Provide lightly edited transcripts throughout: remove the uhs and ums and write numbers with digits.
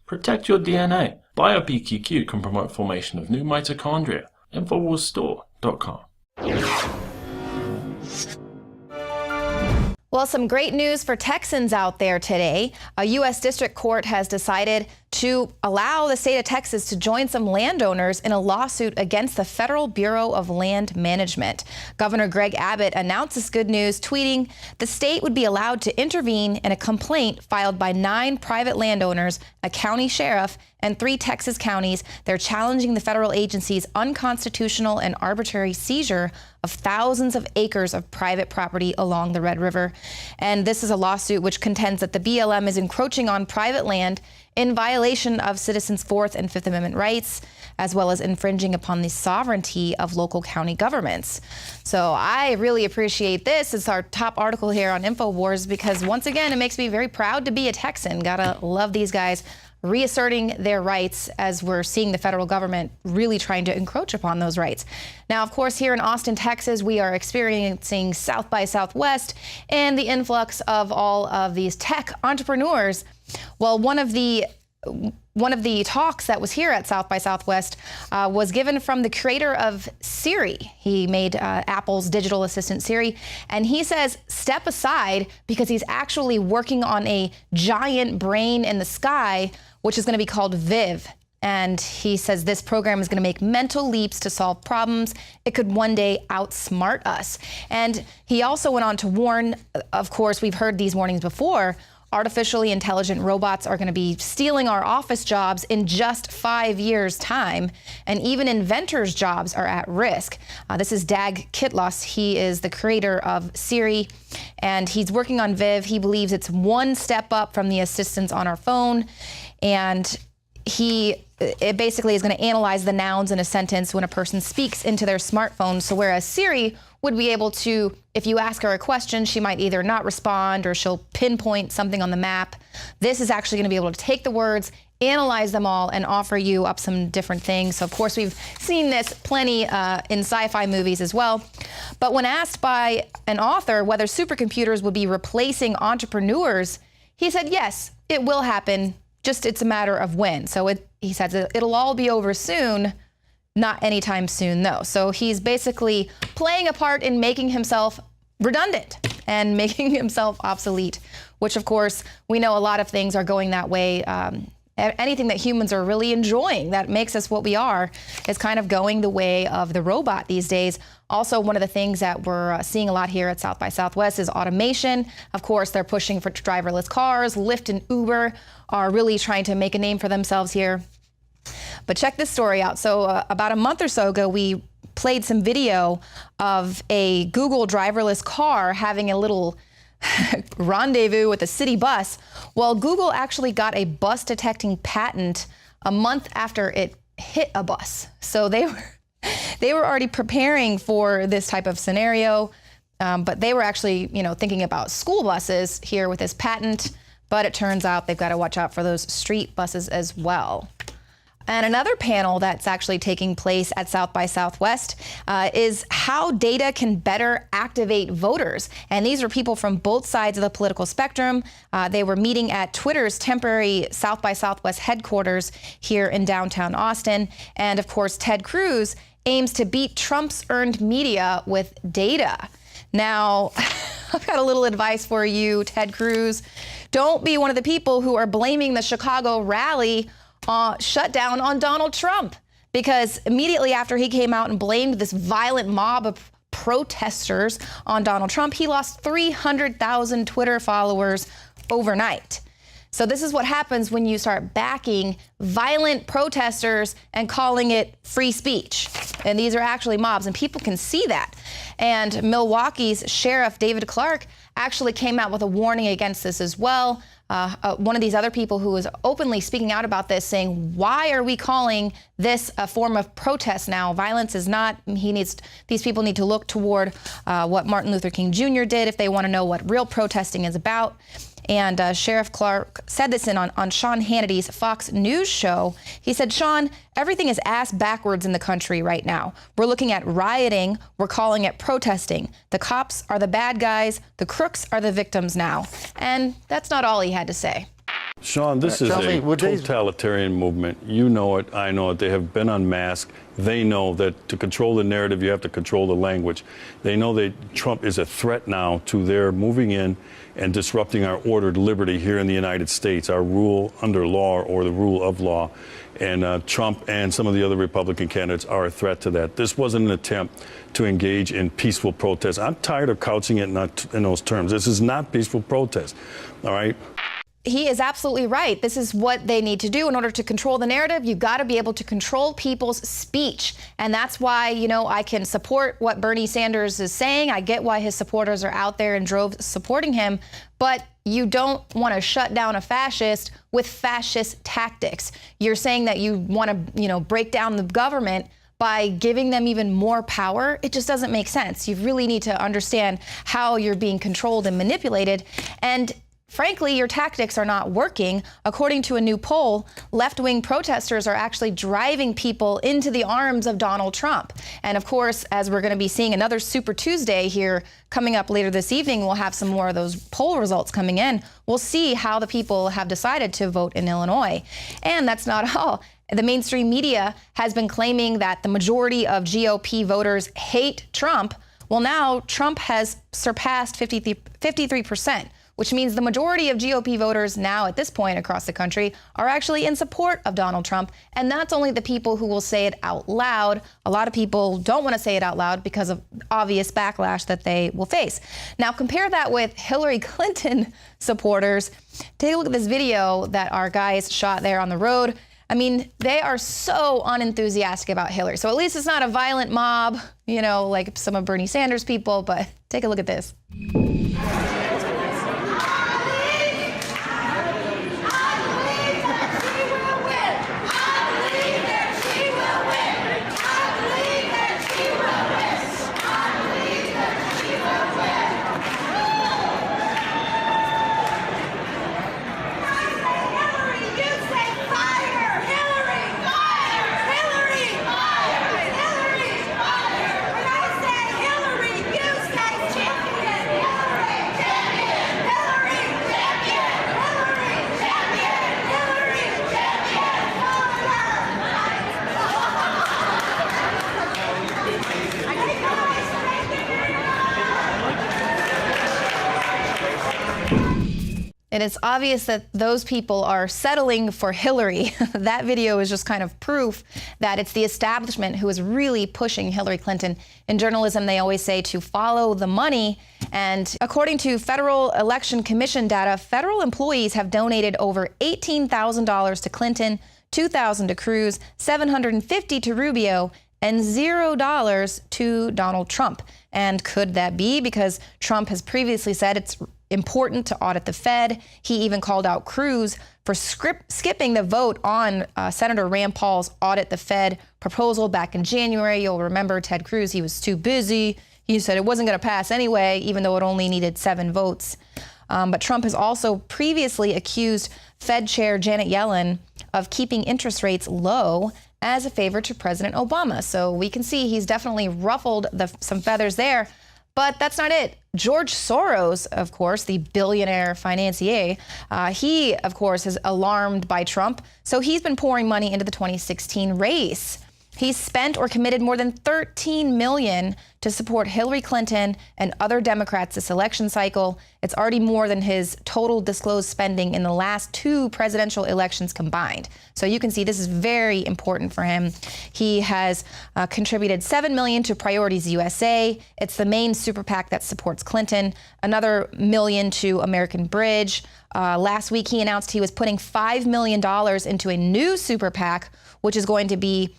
Protect your DNA. BioPQQ can promote formation of new mitochondria. Infowarsstore.com. Well, some great news for Texans out there today. A U.S. District Court has decided to allow the state of Texas to join some landowners in a lawsuit against the Federal Bureau of Land Management. Governor Greg Abbott announced this good news, tweeting the state would be allowed to intervene in a complaint filed by 9 private landowners, a county sheriff, and 3 Texas counties. They're challenging the federal agency's unconstitutional and arbitrary seizure of thousands of acres of private property along the Red River. And this is a lawsuit which contends that the BLM is encroaching on private land in violation of citizens' 4th and 5th Amendment rights, as well as infringing upon the sovereignty of local county governments. So I really appreciate this. It's our top article here on Infowars because, once again, it makes me very proud to be a Texan. Gotta love these guys reasserting their rights as we're seeing the federal government really trying to encroach upon those rights. Now, of course, here in Austin, Texas, we are experiencing South by Southwest and the influx of all of these tech entrepreneurs. Well, one of the talks that was here at South by Southwest was given from the creator of Siri. He made Apple's digital assistant Siri, and he says step aside because he's actually working on a giant brain in the sky, which is going to be called Viv. And he says this program is going to make mental leaps to solve problems. It could one day outsmart us. And he also went on to warn, of course, we've heard these warnings before, artificially intelligent robots are going to be stealing our office jobs in just 5 years' time, and even inventors' jobs are at risk. This is Dag Kitlos. He is the creator of Siri, and he's working on Viv. He believes it's one step up from the assistants on our phone, and it basically is going to analyze the nouns in a sentence when a person speaks into their smartphone. So whereas Siri would be able to, if you ask her a question, she might either not respond or she'll pinpoint something on the map. This is actually going to be able to take the words, analyze them all, and offer you up some different things. So of course we've seen this plenty in sci-fi movies as well. But when asked by an author whether supercomputers would be replacing entrepreneurs, he said yes, it will happen. Just it's a matter of when. So he says it'll all be over soon, not anytime soon though. So he's basically playing a part in making himself redundant and making himself obsolete, which of course we know a lot of things are going that way. Anything that humans are really enjoying that makes us what we are is kind of going the way of the robot these days. Also, one of the things that we're seeing a lot here at South by Southwest is automation. Of course, they're pushing for driverless cars. Lyft and Uber are really trying to make a name for themselves here. But check this story out. So about a month or so ago, we played some video of a Google driverless car having a little rendezvous with a city bus. Well, Google actually got a bus detecting patent a month after it hit a bus. So they were already preparing for this type of scenario, but they were actually, thinking about school buses here with this patent. But it turns out they've got to watch out for those street buses as well. And another panel that's actually taking place at South by Southwest is how data can better activate voters. And these are people from both sides of the political spectrum. They were meeting at Twitter's temporary South by Southwest headquarters here in downtown Austin. And of course, Ted Cruz aims to beat Trump's earned media with data. Now, I've got a little advice for you, Ted Cruz. Don't be one of the people who are blaming the Chicago rally shutdown on Donald Trump, because immediately after he came out and blamed this violent mob of protesters on Donald Trump, he lost 300,000 Twitter followers overnight. So this is what happens when you start backing violent protesters and calling it free speech. And these are actually mobs, and people can see that. And Milwaukee's Sheriff David Clarke actually came out with a warning against this as well. One of these other people who was openly speaking out about this, saying, why are we calling this a form of protest now? Violence is not. These people need to look toward what Martin Luther King Jr. did if they want to know what real protesting is about. And Sheriff Clarke said this on Sean Hannity's Fox News show. He said, Sean, everything is ass backwards in the country right now. We're looking at rioting. We're calling it protesting. The cops are the bad guys. The crooks are the victims now. And that's not all he had to say. Sean, this is a totalitarian movement. You know it, I know it. They have been unmasked. They know that to control the narrative, you have to control the language. They know that Trump is a threat now to their moving in and disrupting our ordered liberty here in the United States, our rule under law or the rule of law. And Trump and some of the other Republican candidates are a threat to that. This wasn't an attempt to engage in peaceful protest. I'm tired of couching it not in those terms. This is not peaceful protest, all right? He is absolutely right. This is what they need to do in order to control the narrative. You've got to be able to control people's speech. And that's why, you know, I can support what Bernie Sanders is saying. I get why his supporters are out there in droves supporting him. But you don't want to shut down a fascist with fascist tactics. You're saying that you want to, you know, break down the government by giving them even more power. It just doesn't make sense. You really need to understand how you're being controlled and manipulated. And frankly, your tactics are not working. According to a new poll, left-wing protesters are actually driving people into the arms of Donald Trump. And of course, as we're going to be seeing another Super Tuesday here coming up later this evening, we'll have some more of those poll results coming in. We'll see how the people have decided to vote in Illinois. And that's not all. The mainstream media has been claiming that the majority of GOP voters hate Trump. Well, now Trump has surpassed 53%. Which means the majority of GOP voters now at this point across the country are actually in support of Donald Trump. And that's only the people who will say it out loud. A lot of people don't want to say it out loud because of obvious backlash that they will face. Now, compare that with Hillary Clinton supporters. Take a look at this video that our guys shot there on the road. I mean, they are so unenthusiastic about Hillary. So at least it's not a violent mob, you know, like some of Bernie Sanders' people. But take a look at this. And it's obvious that those people are settling for Hillary. That video is just kind of proof that it's the establishment who is really pushing Hillary Clinton. In journalism, they always say to follow the money. And according to Federal Election Commission data, federal employees have donated over $18,000 to Clinton, $2,000 to Cruz, $750 to Rubio, and $0 to Donald Trump. And could that be because Trump has previously said it's important to audit the Fed? He even called out Cruz for skipping the vote on Senator Rand Paul's audit the Fed proposal back in January. You'll remember Ted Cruz, he was too busy. He said it wasn't going to pass anyway, even though it only needed 7 votes. But Trump has also previously accused Fed Chair Janet Yellen of keeping interest rates low as a favor to President Obama. So we can see he's definitely ruffled some feathers there. But that's not it. George Soros, of course, the billionaire financier, he, of course, is alarmed by Trump. So he's been pouring money into the 2016 race. He's spent or committed more than $13 million to support Hillary Clinton and other Democrats this election cycle. It's already more than his total disclosed spending in the last 2 presidential elections combined. So you can see this is very important for him. He has contributed $7 million to Priorities USA. It's the main super PAC that supports Clinton. Another $1 million to American Bridge. Last week, he announced he was putting $5 million into a new super PAC, which is going to be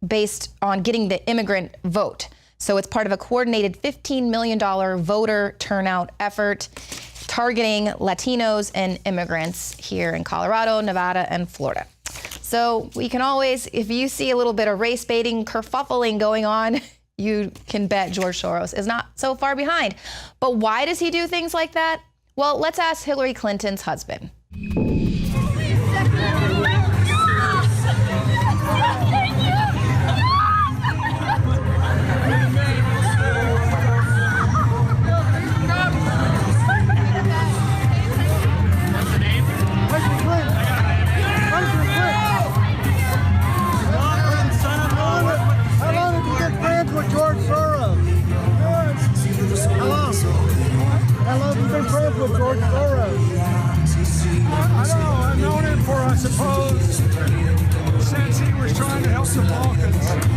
based on getting the immigrant vote. So it's part of a coordinated $15 million voter turnout effort targeting Latinos and immigrants here in Colorado, Nevada, and Florida. So we can always, if you see a little bit of race baiting, kerfuffling going on, you can bet George Soros is not so far behind. But why does he do things like that? Well, let's ask Hillary Clinton's husband. helps the Balkans after the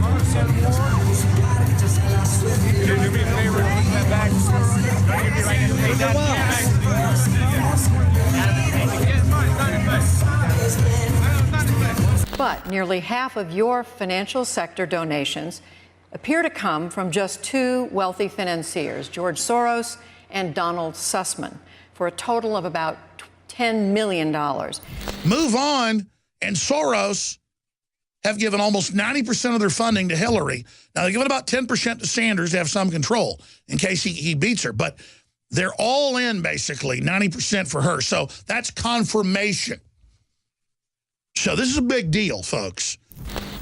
partisan war. Can you do me a favor and put that back? Don't give me right to pay that. But nearly half of your financial sector donations appear to come from just two wealthy financiers, George Soros and Donald Sussman, for a total of about $10 million. MoveOn and Soros have given almost 90% of their funding to Hillary. Now, they're giving about 10% to Sanders to have some control in case he beats her. But they're all in, basically, 90% for her. So that's confirmation. So this is a big deal, folks.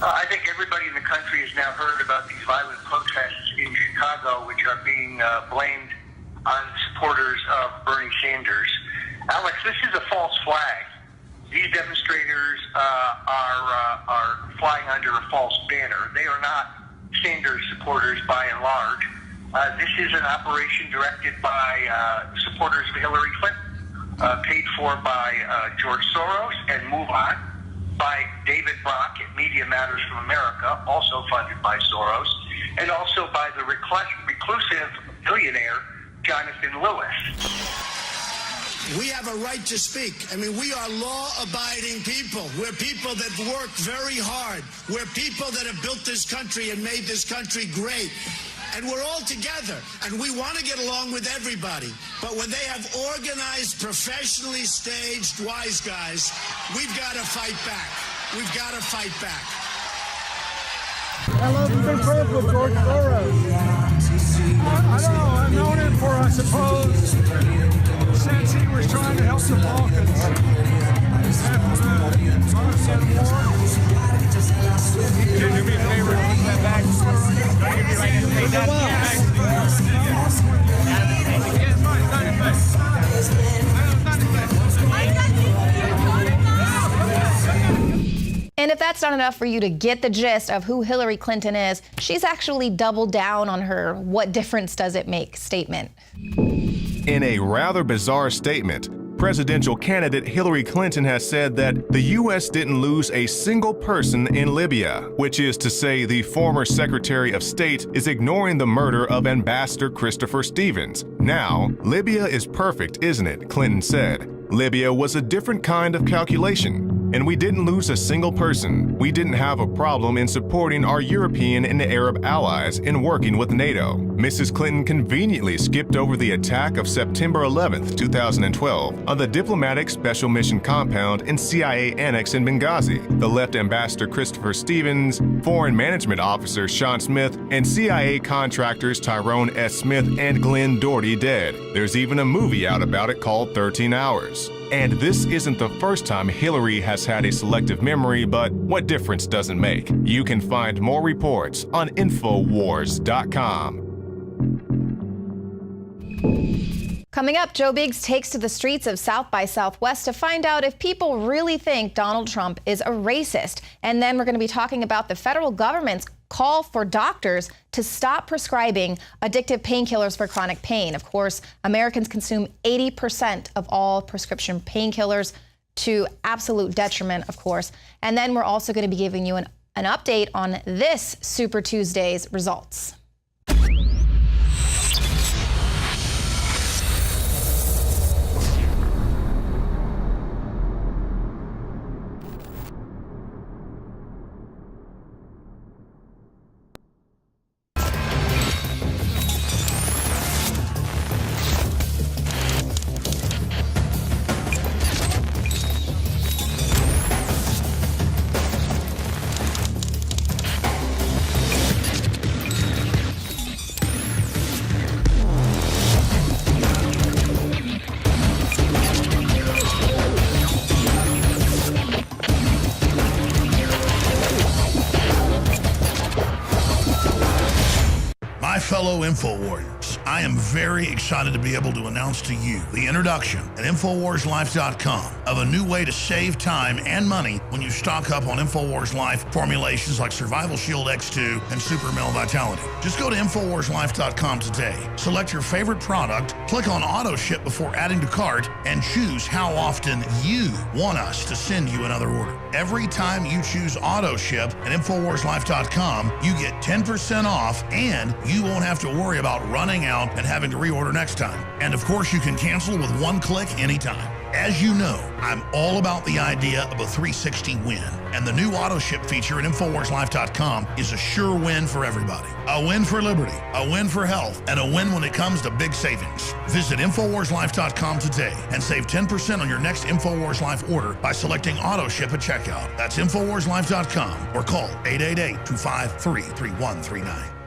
I think everybody in the country has now heard about these violent protests in Chicago, which are being blamed on supporters of Bernie Sanders. Alex, this is a false flag. These demonstrators are flying under a false banner. They are not Sanders supporters by and large. This is an operation directed by supporters of Hillary Clinton, paid for by George Soros and MoveOn, by David Brock at Media Matters from America, also funded by Soros, and also by the reclusive billionaire Jonathan Lewis. We have a right to speak. I mean, we are law-abiding people. We're people that work very hard. We're people that have built this country and made this country great. And we're all together, and we want to get along with everybody. But when they have organized, professionally staged wise guys, we've got to fight back. We've got to fight back. How long have you been friends with George Soros? I don't know. I've known him for, I suppose, since he was trying to help the Balkans after the partisan war. Can you do me a favor and put that back? Don't give me right to pay that. And if that's not enough for you to get the gist of who Hillary Clinton is, she's actually doubled down on her "what difference does it make" statement. In a rather bizarre statement, presidential candidate Hillary Clinton has said that the U.S. didn't lose a single person in Libya, which is to say the former Secretary of State is ignoring the murder of Ambassador Christopher Stevens. Now, Libya is perfect, isn't it? Clinton said. Libya was a different kind of calculation. And we didn't lose a single person. We didn't have a problem in supporting our European and Arab allies in working with NATO. Mrs. Clinton conveniently skipped over the attack of September 11th, 2012 on the diplomatic special mission compound and CIA annex in Benghazi. The left Ambassador Christopher Stevens, Foreign Management Officer Sean Smith, and CIA contractors Tyrone S. Smith and Glenn Doherty dead. There's even a movie out about it called 13 Hours. And this isn't the first time Hillary has had a selective memory, but what difference does it make? You can find more reports on Infowars.com. Coming up, Joe Biggs takes to the streets of South by Southwest to find out if people really think Donald Trump is a racist. And then we're going to be talking about the federal government's call for doctors to stop prescribing addictive painkillers for chronic pain. Of course, Americans consume 80% of all prescription painkillers, to absolute detriment, of course. And then we're also going to be giving you an update on this Super Tuesday's results. Fellow Info Warriors, I am very excited to be able to announce to you the introduction at InfoWarsLife.com of a new way to save time and money when you stock up on InfoWars Life formulations like Survival Shield X2 and Super Male Vitality. Just go to InfoWarsLife.com today, select your favorite product, click on auto ship before adding to cart, and choose how often you want us to send you another order. Every time you choose auto ship at InfoWarsLife.com, you get 10% off, and you won't have to worry about running out and having to reorder next time. And of course, you can cancel with one click anytime. As you know, I'm all about the idea of a 360 win, and the new auto ship feature at InfoWarsLife.com is a sure win for everybody. A win for liberty, a win for health, and a win when it comes to big savings. Visit InfoWarsLife.com today and save 10% on your next InfoWars Life order by selecting auto ship at checkout. That's InfoWarsLife.com or call 888-253-3139.